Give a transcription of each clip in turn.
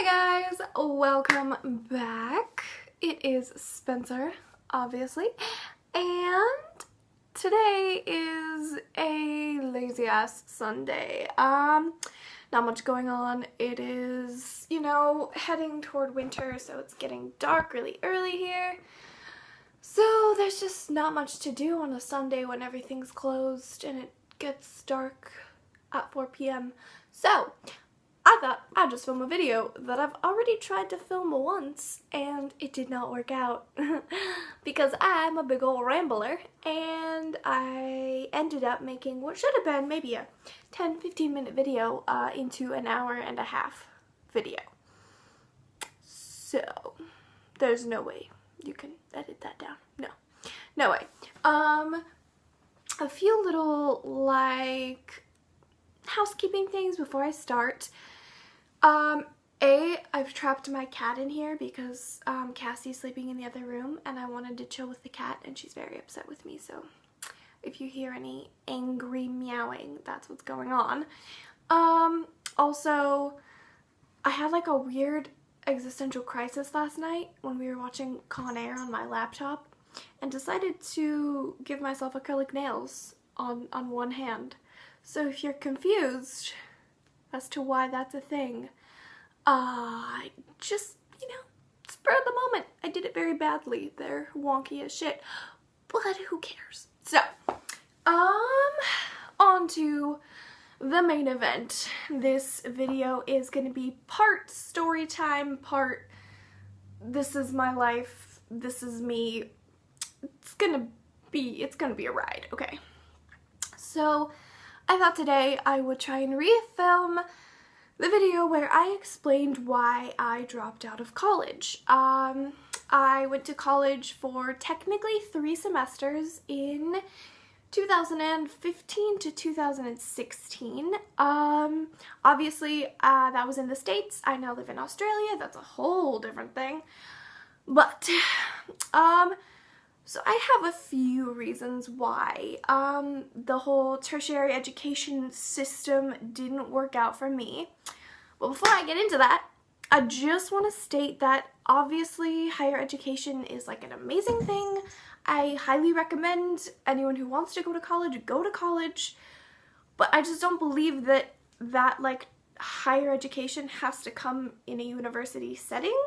Hi guys, welcome back. It is Spencer, obviously, and today is a lazy ass Sunday. Not much going on. It is, heading toward winter, so it's getting dark really early here. So there's just not much to do on a Sunday when everything's closed and it gets dark at 4 p.m. So I thought I'd just film a video that I've already tried to film once and it did not work out because I'm a big old rambler, and I ended up making what should have been maybe a 10-15 minute video into an hour and a half video. So there's no way you can edit that down. No way. A few little housekeeping things before I start. I've trapped my cat in here because Cassie's sleeping in the other room and I wanted to chill with the cat and she's very upset with me, so if you hear any angry meowing, that's what's going on. Also, I had like a weird existential crisis last night when we were watching Con Air on my laptop and decided to give myself acrylic nails on one hand. So if you're confused as to why that's a thing, just, spur of the moment. I did it very badly. They're wonky as shit, but who cares? So, on to the main event. This video is gonna be part story time, part this is my life, this is me. It's gonna be a ride, okay? So, I thought today I would try and refilm the video where I explained why I dropped out of college. I went to college for technically 3 semesters in 2015 to 2016. Obviously, that was in the States. I now live in Australia. That's a whole different thing. But, so I have a few reasons why the whole tertiary education system didn't work out for me. But before I get into that, I just want to state that obviously higher education is like an amazing thing. I highly recommend anyone who wants to go to college, but I just don't believe that like higher education has to come in a university setting.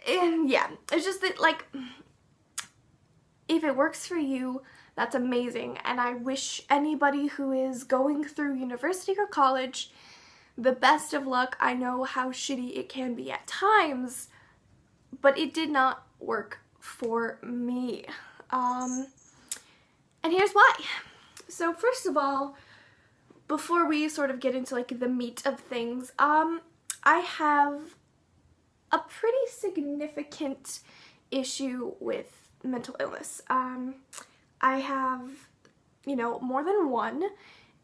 And yeah, it's just that like, if it works for you, that's amazing, and I wish anybody who is going through university or college the best of luck. I know how shitty it can be at times, but it did not work for me. And here's why. So first of all, before we sort of get into like the meat of things, I have a pretty significant issue with mental illness. I have, more than one,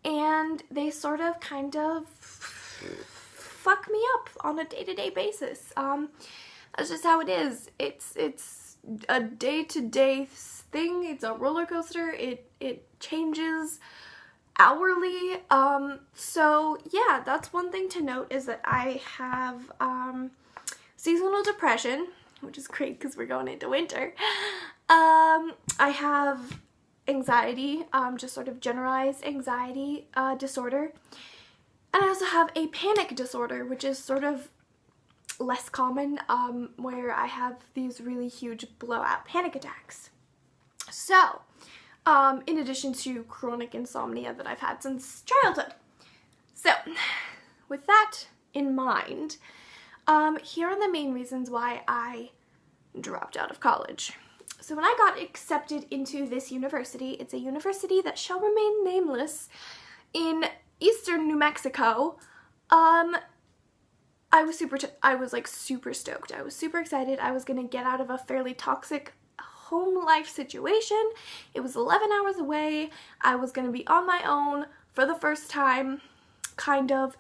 and they sort of kind of fuck me up on a day-to-day basis. That's just how it is. It's a day-to-day thing. It's a roller coaster. It changes hourly. So yeah, that's one thing to note, is that I have seasonal depression, which is great because we're going into winter. I have anxiety, just sort of generalized anxiety disorder. And I also have a panic disorder, which is sort of less common, where I have these really huge blowout panic attacks. So, in addition to chronic insomnia that I've had since childhood. So, with that in mind, here are the main reasons why I dropped out of college. So when I got accepted into this university, it's a university that shall remain nameless in eastern New Mexico. I was super stoked. I was super excited. I was gonna get out of a fairly toxic home life situation. It was 11 hours away. I was gonna be on my own for the first time, kind of,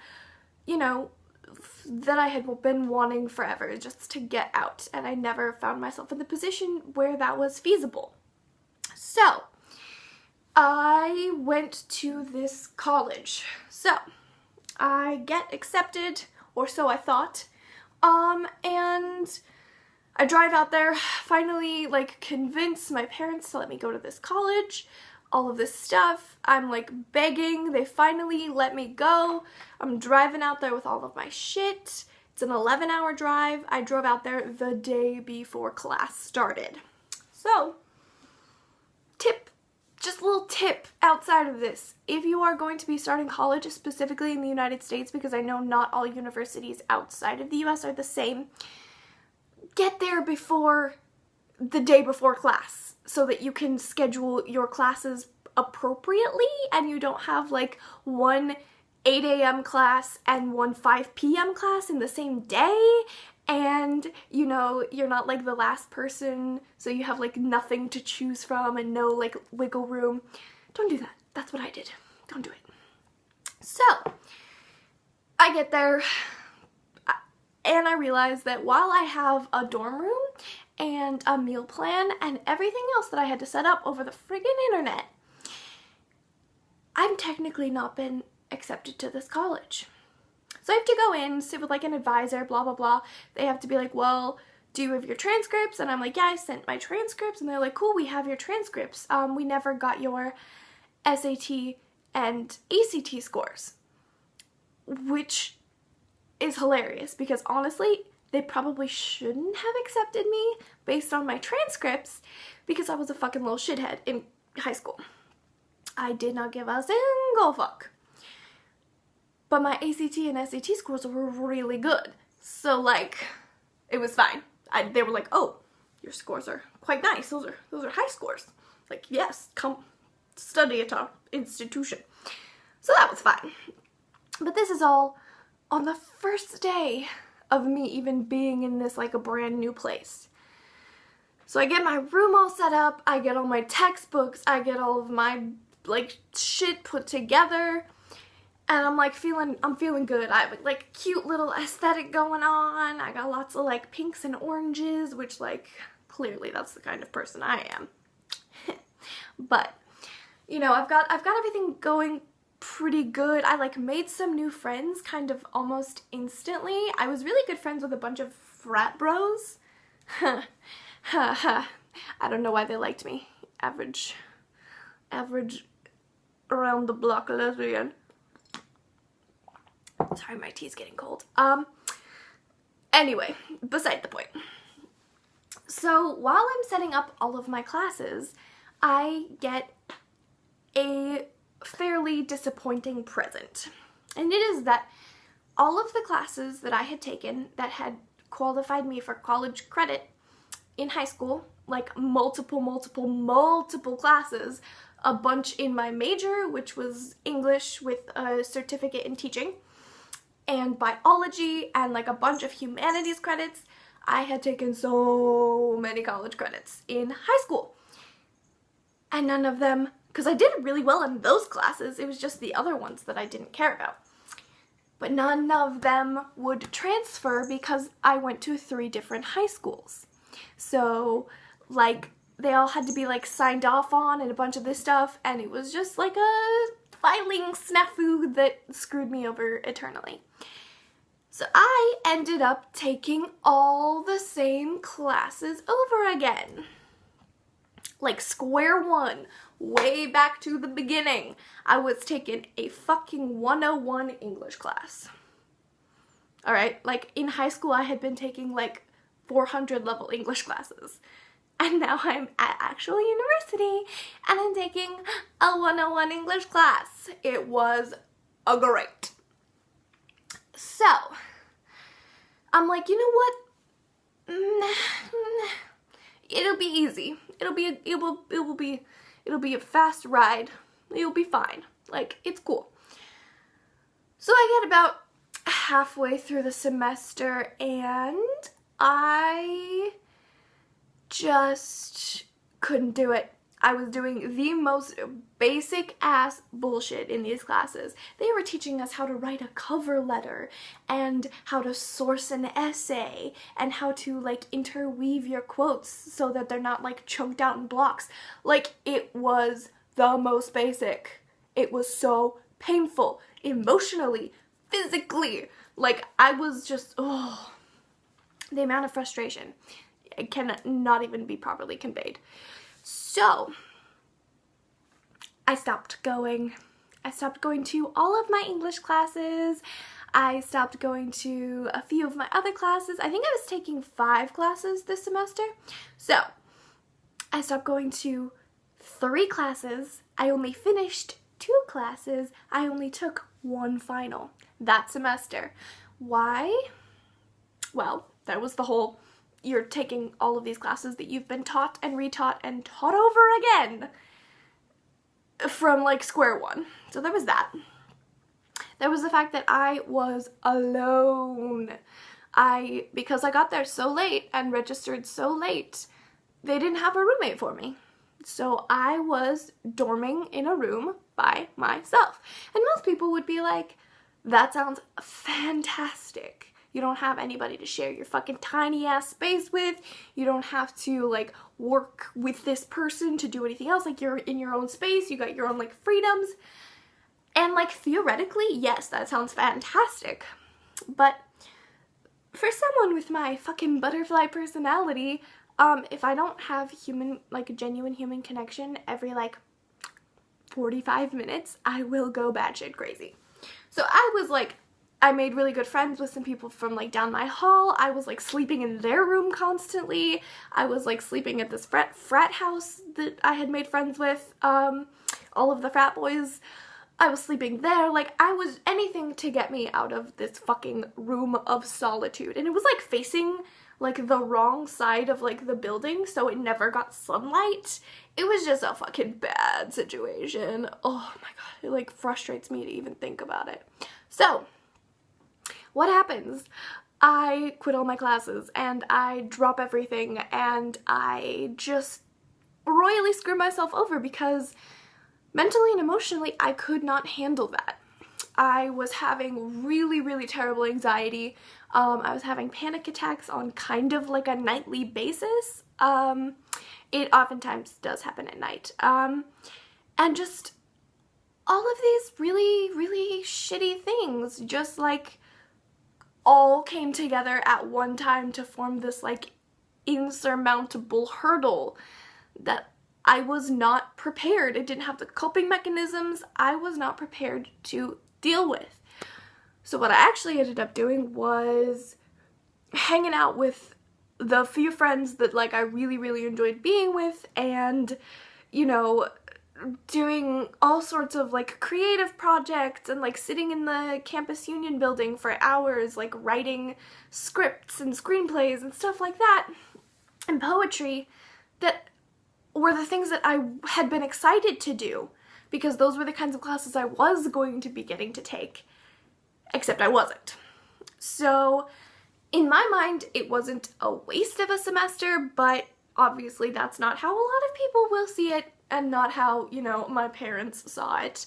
that I had been wanting forever, just to get out, and I never found myself in the position where that was feasible. So I went to this college. So I get accepted or so I thought. And I drive out there, finally, like, convince my parents to let me go to this college, all of this stuff. I'm, like, begging. They finally let me go. I'm driving out there with all of my shit. It's an 11-hour drive. I drove out there the day before class started. So, just a little tip outside of this. If you are going to be starting college, specifically in the United States, because I know not all universities outside of the US are the same, get there before the day before class so that you can schedule your classes appropriately and you don't have like one 8 a.m. class and one 5 p.m. class in the same day, and you know, you're not like the last person, so you have like nothing to choose from and no like wiggle room. Don't do that. That's what I did. Don't do it. So, I get there and I realize that while I have a dorm room and a meal plan and everything else that I had to set up over the friggin' internet, I've technically not been accepted to this college. So I have to go in, sit with like an advisor, blah, blah, blah. They have to be like, well, do you have your transcripts? And I'm like, yeah, I sent my transcripts. And they're like, cool, we have your transcripts. We never got your SAT and ACT scores, which is hilarious because honestly, they probably shouldn't have accepted me based on my transcripts because I was a fucking little shithead in high school. I did not give a single fuck. But my ACT and SAT scores were really good. So like, it was fine. They were like, oh, your scores are quite nice. Those are high scores. Like, yes, come study at our institution. So that was fine. But this is all on the first day of me even being in this like a brand new place. So I get my room all set up, I get all my textbooks, I get all of my like shit put together, and I'm like I'm feeling good. I have like cute little aesthetic going on. I got lots of like pinks and oranges, which like clearly that's the kind of person I am. But you know, I've got everything going pretty good. I like made some new friends kind of almost instantly. I was really good friends with a bunch of frat bros. I don't know why they liked me. Average around the block lesbian. Sorry, my tea's getting cold. Anyway, beside the point. So while I'm setting up all of my classes, I get a fairly disappointing present. And it is that all of the classes that I had taken that had qualified me for college credit in high school, like multiple classes, a bunch in my major, which was English with a certificate in teaching, and biology, and like a bunch of humanities credits. I had taken so many college credits in high school. And none of them, because I did really well in those classes, it was just the other ones that I didn't care about. But none of them would transfer because I went to 3 different high schools. So, like, they all had to be, like, signed off on and a bunch of this stuff, and it was just, like, a filing snafu that screwed me over eternally. So I ended up taking all the same classes over again. Like, square one, way back to the beginning. I was taking a fucking 101 English class. Alright, like, in high school I had been taking, like, 400 level English classes. And now I'm at actual university and I'm taking a 101 English class. It was great. So, I'm like, you know what? It'll be easy. It'll be a fast ride. It'll be fine. Like, it's cool. So I get about halfway through the semester and I just couldn't do it. I was doing the most basic ass bullshit in these classes. They were teaching us how to write a cover letter and how to source an essay and how to like interweave your quotes so that they're not like choked out in blocks. Like, it was the most basic. It was so painful, emotionally, physically. Like, I was just, oh, the amount of frustration, it cannot even be properly conveyed. So, I stopped going. I stopped going to all of my English classes. I stopped going to a few of my other classes. I think I was taking 5 classes this semester. So, I stopped going to 3 classes. I only finished 2 classes. I only took 1 final that semester. Why? Well, that was the whole, you're taking all of these classes that you've been taught and retaught and taught over again from like square one. So there was that. There was the fact that I was alone. Because I got there so late and registered so late, they didn't have a roommate for me. So I was dorming in a room by myself. And most people would be like, that sounds fantastic. You don't have anybody to share your fucking tiny ass space with. You don't have to like work with this person to do anything else. Like, you're in your own space. You got your own like freedoms. And like, theoretically, yes, that sounds fantastic. But for someone with my fucking butterfly personality, if I don't have genuine human connection every like 45 minutes, I will go batshit crazy. So I made really good friends with some people from like down my hall. I was like sleeping in their room constantly. I was like sleeping at this frat house that I had made friends with, all of the frat boys. I was sleeping there. Like, I was anything to get me out of this fucking room of solitude. And it was like facing like the wrong side of like the building, so it never got sunlight. It was just a fucking bad situation. Oh my god, it like frustrates me to even think about it. So, what happens? I quit all my classes and I drop everything and I just royally screw myself over because mentally and emotionally I could not handle that. I was having really, really terrible anxiety. I was having panic attacks on kind of like a nightly basis. It oftentimes does happen at night. And just all of these really, really shitty things just like all came together at one time to form this like insurmountable hurdle that I was not prepared. It didn't have the coping mechanisms I was not prepared to deal with. So what I actually ended up doing was hanging out with the few friends that like I really, really enjoyed being with, and, you know, doing all sorts of like creative projects and like sitting in the campus union building for hours, like writing scripts and screenplays and stuff like that, and poetry, that were the things that I had been excited to do because those were the kinds of classes I was going to be getting to take, except I wasn't. So in my mind, it wasn't a waste of a semester, but obviously that's not how a lot of people will see it, and not how, you know, my parents saw it.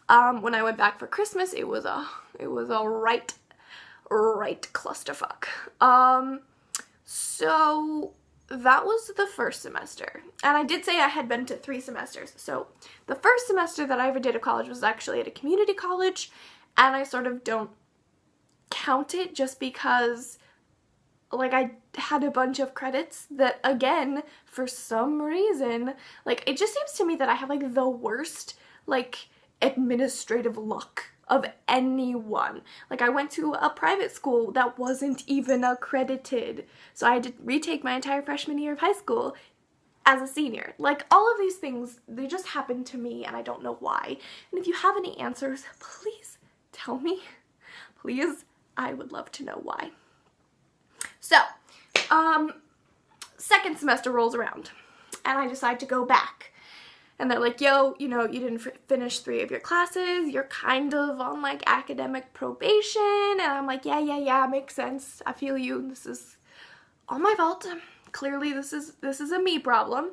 When I went back for Christmas, it was a right clusterfuck. So that was the first semester. And I did say I had been to 3 semesters. So the first semester that I ever did at college was actually at a community college, and I sort of don't count it just because like I had a bunch of credits that, again, for some reason, like, it just seems to me that I have like the worst like administrative luck of anyone. Like, I went to a private school that wasn't even accredited, so I had to retake my entire freshman year of high school as a senior. Like, all of these things, they just happened to me and I don't know why. And if you have any answers, please tell me. Please, I would love to know why. So, second semester rolls around and I decide to go back. And they're like, yo, you know, you didn't finish 3 of your classes. You're kind of on like academic probation. And I'm like, yeah, makes sense. I feel you. This is all my fault. Clearly this is a me problem.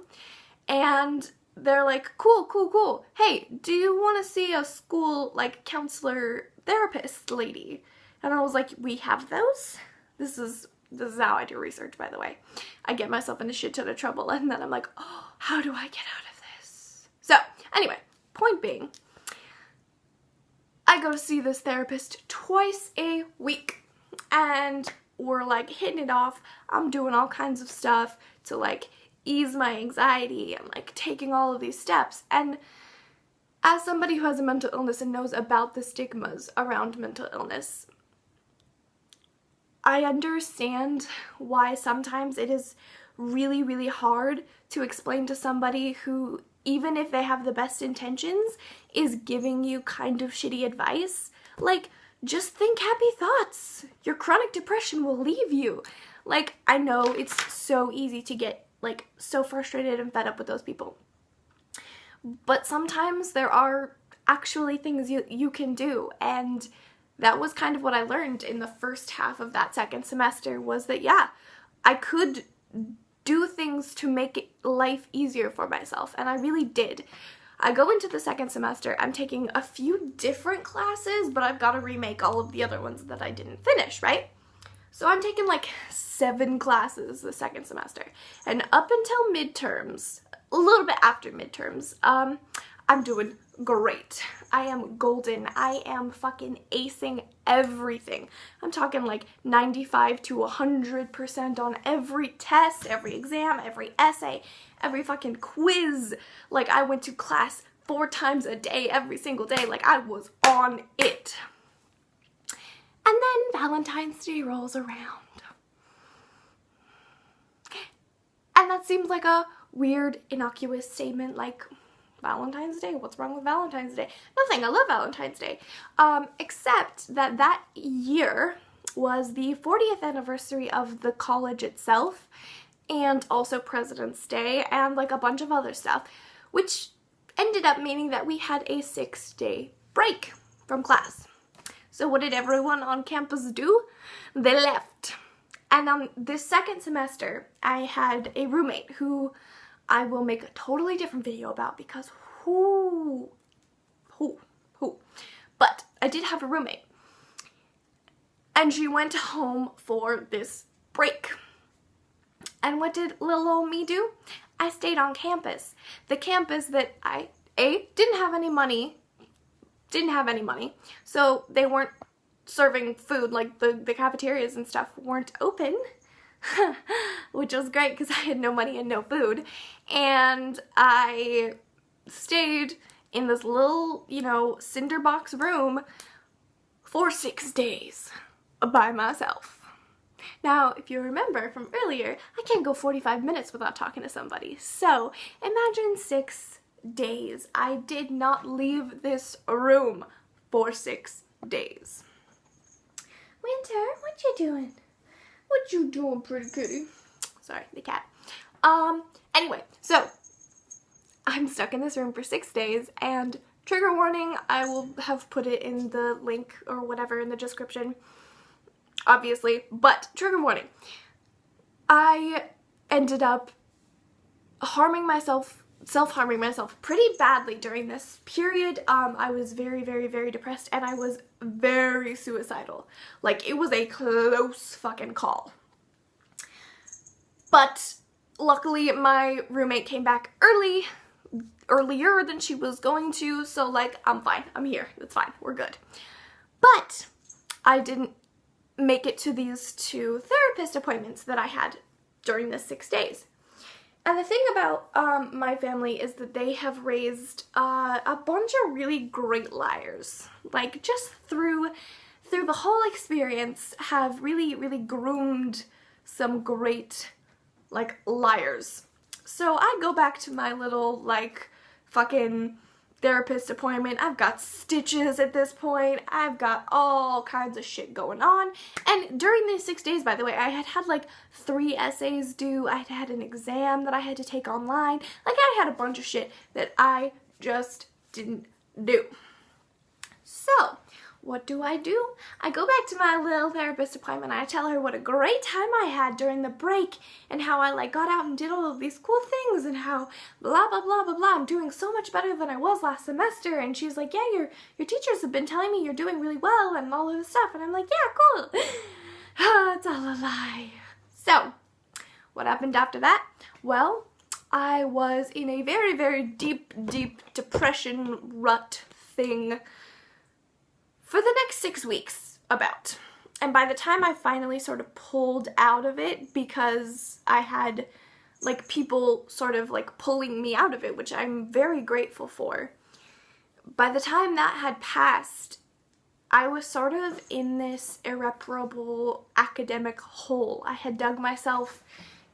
And they're like, cool. Hey, do you want to see a school like counselor therapist lady? And I was like, we have those? This is how I do research, by the way. I get myself in a shit ton of trouble and then I'm like, oh, how do I get out of this? So, anyway, point being, I go to see this therapist twice a week, and we're like hitting it off. I'm doing all kinds of stuff to like ease my anxiety and like taking all of these steps. And as somebody who has a mental illness and knows about the stigmas around mental illness, I understand why sometimes it is really, really hard to explain to somebody who, even if they have the best intentions, is giving you kind of shitty advice. Like, just think happy thoughts. Your chronic depression will leave you. Like, I know it's so easy to get, like, so frustrated and fed up with those people. But sometimes there are actually things you can do, and that was kind of what I learned in the first half of that second semester, was that, yeah, I could do things to make life easier for myself, and I really did. I go into the second semester, I'm taking a few different classes, but I've got to remake all of the other ones that I didn't finish, right? So I'm taking like 7 classes the second semester, and up until midterms, a little bit after midterms, I'm doing great. I am golden. I am fucking acing everything. I'm talking like 95 to 100% on every test, every exam, every essay, every fucking quiz. Like, I went to class 4 times a day, every single day. Like, I was on it. And then Valentine's Day rolls around. And that seems like a weird, innocuous statement, like, Valentine's Day? What's wrong with Valentine's Day? Nothing, I love Valentine's Day. Except that that year was the 40th anniversary of the college itself, and also President's Day, and like a bunch of other stuff, which ended up meaning that we had a 6-day break from class. So what did everyone on campus do? They left. And this second semester, I had a roommate who I will make a totally different video about, because who. But I did have a roommate, and she went home for this break. And what did little old me do? I stayed on campus. The campus that I, didn't have any money, so they weren't serving food, like the cafeterias and stuff weren't open, which was great because I had no money and no food. And I stayed in this little, cinder box room for 6 days by myself. Now, if you remember from earlier, I can't go 45 minutes without talking to somebody. So imagine 6 days. I did not leave this room for 6 days. Winter, what you doing? What you doing, pretty kitty? Sorry, the cat. Anyway, so I'm stuck in this room for 6 days, and trigger warning, I will have put it in the link or whatever in the description, obviously, but trigger warning. I ended up self-harming myself pretty badly during this period. I was very, very, very depressed, and I was very suicidal. Like, it was a close fucking call. But luckily my roommate came back earlier than she was going to, so like, I'm fine. I'm here. It's fine. We're good. But I didn't make it to these 2 therapist appointments that I had during the 6 days. And the thing about my family is that they have raised a bunch of really great liars. Like, just through the whole experience, have really, really groomed some great, like, liars. So I go back to my little, like, fucking therapist appointment. I've got stitches at this point. I've got all kinds of shit going on. And during these 6 days, by the way, I had like 3 essays due. I had an exam that I had to take online. Like, I had a bunch of shit that I just didn't do. So what do? I go back to my little therapist appointment, and I tell her what a great time I had during the break, and how I like got out and did all of these cool things, and how blah blah blah blah blah, I'm doing so much better than I was last semester. And she's like, yeah, your teachers have been telling me you're doing really well and all of this stuff. And I'm like, yeah, cool. It's all a lie. So what happened after that? Well, I was in a very, very deep depression rut thing for the next 6 weeks, about. And by the time I finally sort of pulled out of it, because I had like people sort of like pulling me out of it, which I'm very grateful for, by the time that had passed, I was sort of in this irreparable academic hole. I had dug myself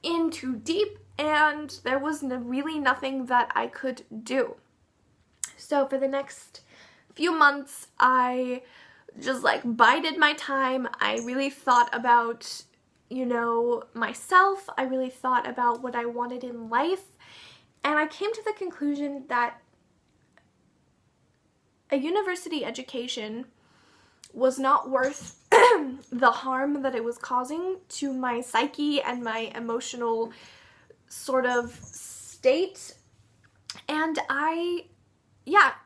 in too deep, and there was really nothing that I could do. So for the next few months, I just like bided my time. I really thought about, you know, myself. I really thought about what I wanted in life. And I came to the conclusion that a university education was not worth the harm that it was causing to my psyche and my emotional sort of state. And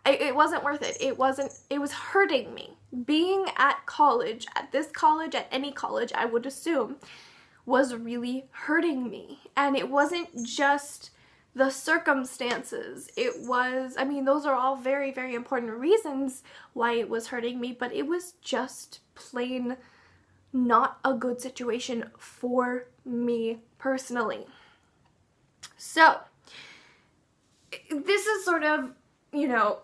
it wasn't worth it. It was hurting me. Being at college, at this college, at any college, I would assume, was really hurting me. And it wasn't just the circumstances. It was, I mean, those are all very, very important reasons why it was hurting me, but it was just plain not a good situation for me personally. So, this is sort of, you know,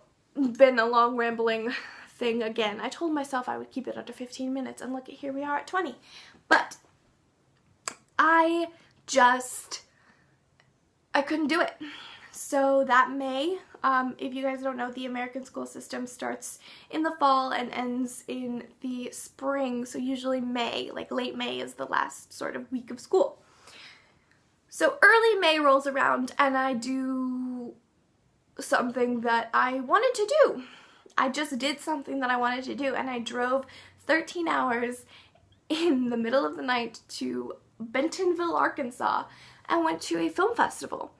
been a long rambling thing again. I told myself I would keep it under 15 minutes, and look at here we are at 20. But I couldn't do it. So that May, if you guys don't know, the American school system starts in the fall and ends in the spring. So usually May, like late May, is the last sort of week of school. So early May rolls around and I do something that I wanted to do. I just did something that I wanted to do, and I drove 13 hours in the middle of the night to Bentonville, Arkansas, and went to a film festival.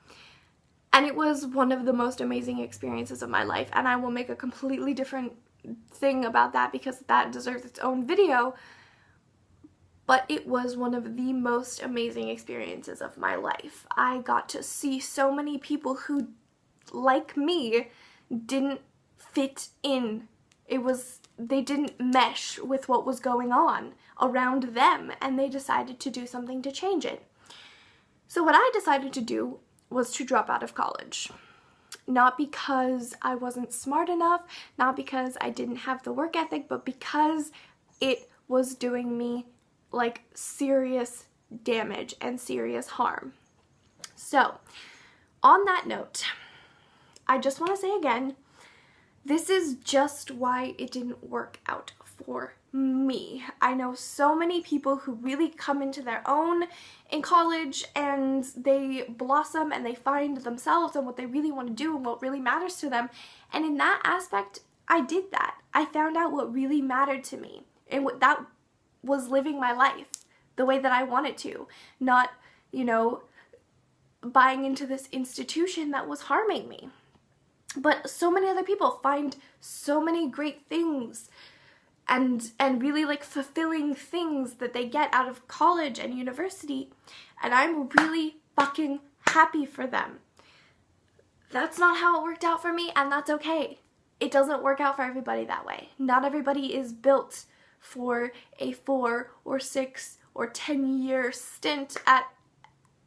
And it was one of the most amazing experiences of my life, and I will make a completely different thing about that because that deserves its own video. But it was one of the most amazing experiences of my life. I got to see so many people who, like me, didn't fit in. They didn't mesh with what was going on around them, and they decided to do something to change it. So what I decided to do was to drop out of college. Not because I wasn't smart enough, not because I didn't have the work ethic, but because it was doing me like serious damage and serious harm. So, on that note, I just want to say again, this is just why it didn't work out for me. I know so many people who really come into their own in college, and they blossom and they find themselves and what they really want to do and what really matters to them. And in that aspect, I did that. I found out what really mattered to me, and what that was living my life the way that I wanted to, not, you know, buying into this institution that was harming me. But so many other people find so many great things and really like fulfilling things that they get out of college and university, and I'm really fucking happy for them. That's not how it worked out for me, and that's okay. It doesn't work out for everybody that way. Not everybody is built for a 4 or 6 or 10-year stint at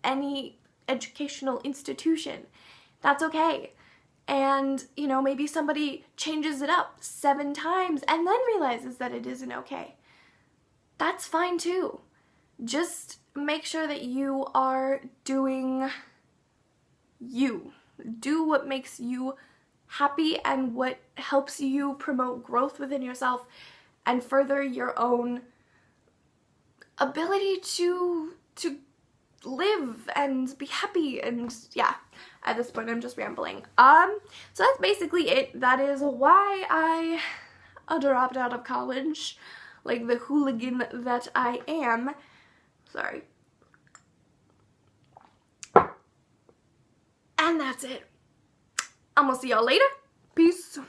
any educational institution. That's okay. And, you know, maybe somebody changes it up 7 times and then realizes that it isn't okay. That's fine too. Just make sure that you are doing you. Do what makes you happy and what helps you promote growth within yourself and further your own ability to live and be happy. And yeah, at this point I'm just rambling. So that's basically it. That is why I dropped out of college, like the hooligan that I am. Sorry. And that's it. I'm gonna see y'all later. Peace.